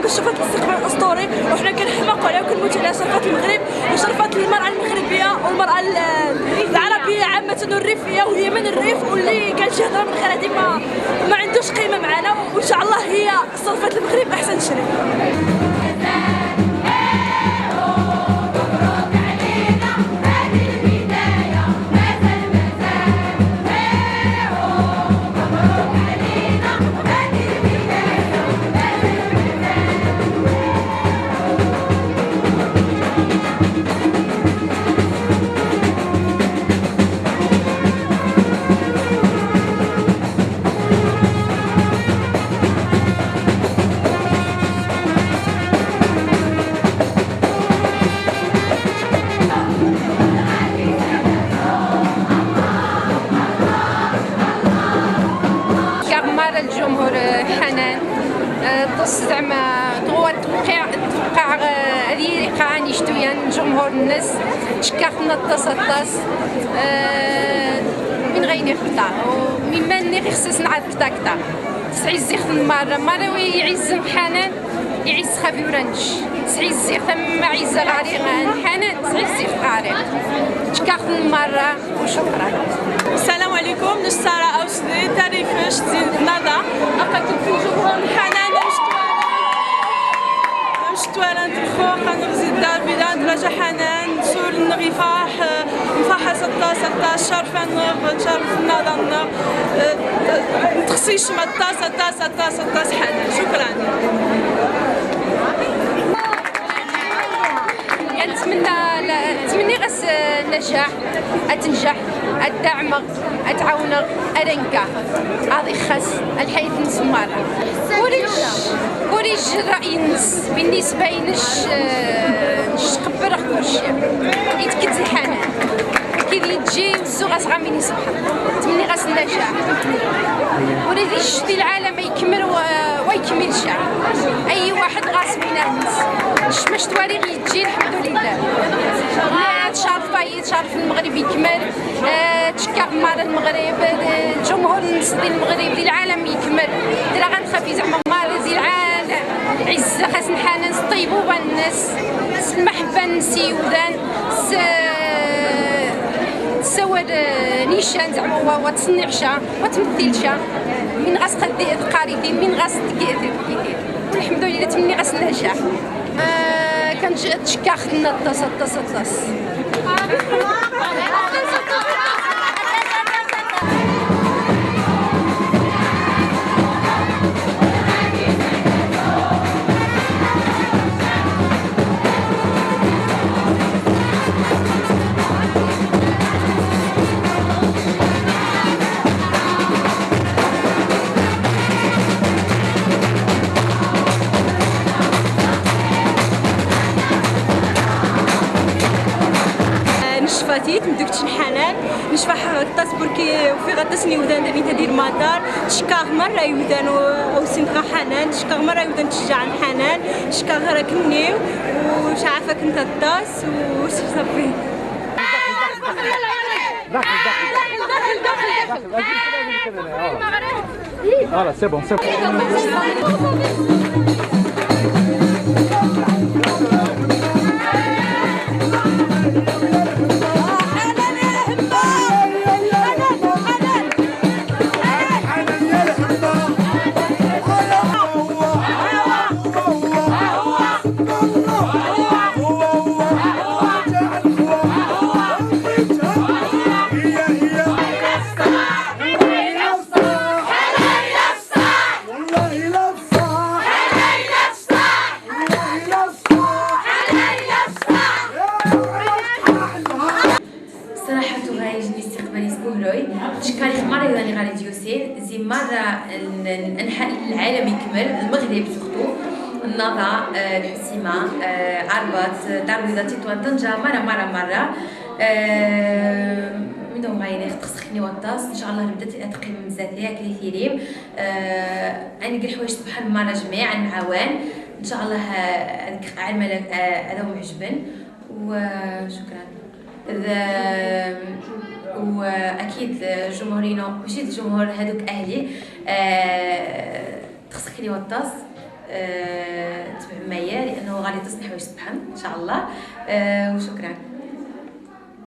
شرفت الاستقبال الاسطوري، وحنا كنحماقوا عليها وكنموتوا عليها. شرفت المغرب وشرفت المراه المغربيه والمراه العربيه عامه والريفيه، وهي من الريف واللي كان شي هضره من غير هذه ما عندوش قيمه معنا، وان شاء الله هي صرفت المغرب احسن شريف. الجمهور حنان زعما توقع هذه قاعة شتويا جمهور الناس شكاخنا التصطاس من غير خطا ومما ني خصص نعرف كتا سعيزيخ مرة ويعز حنان يعز خافي ورنش سعيزيخ ثم عز العريق حنان سعيزيخ العريق شكاخنا مرة وشكرا. السلام عليكم. نشترى أو شدي تعريفاش تزيد نضع أقلتم في جمهور حنان مشتوارا تخوخ نغزي الدار بلاد رجا حنان سول نغفاح نفاحة 16 شرف نضع تخصيش مطا 16 حنان. شكرا. نتمنى غاس النجاح تنجح الدعم تعاون أرنكا هذه خاص الحياة نسمار وريش رأي الناس بالنسبة نقبر كلشي يتكتل حنان كي تجي وزوغ غامين يصبح. نتمنى غاس النجاح وريدي شتي العالم يكمل ويكمل شعب أي واحد غاس بين الناس مش تواريخ يجي الحمد لله. تشرف المغرب يكمل تشكاق مار المغرب الجمهور نصدي المغرب ديال العالم يكمل درا غنخافي زعما مار ديال العالم عزه خاص حنان طيبوبه الناس المحبه نسيودان تسوى نيشان زعما وتصنعشا وتمثلشا من غاس قاريتين من غاس الحمد لله. تمني غاس النجاح كان تشكاخ لنا الطاس مدكتش حنان نشفح غطاس بركي وفي غطاسني ودان دابين تدير مدار تشكاغ مرة يودان او سنقا حنان تشكاغ مرة يودان تشجع حنان تشكاغ راكني وش عارفه كنت الطاس وش صافي Voilà, c'est bon, c'est bon. تشكالي مرة يغني غادي ديوسير زي مرة الأنحاء العالم يكمل المغرب سورتو النظا الحسيمة عربات دار البيضاء تطوان طنجة مرة منهم غايني تخسخني وطاس ان شاء الله بدات اتقيم مزاتيا كثيرين اني قال حوايج سبحان الله جميع معاون ان شاء الله هذيك علم هذا معجبن وشكرا. واكيد جمهورينا ماشي الجمهور هذوك اهلي تخسخني وطاس تبع معايا لانه غادي تصلح حوايج سبحان ان شاء الله وشكرا.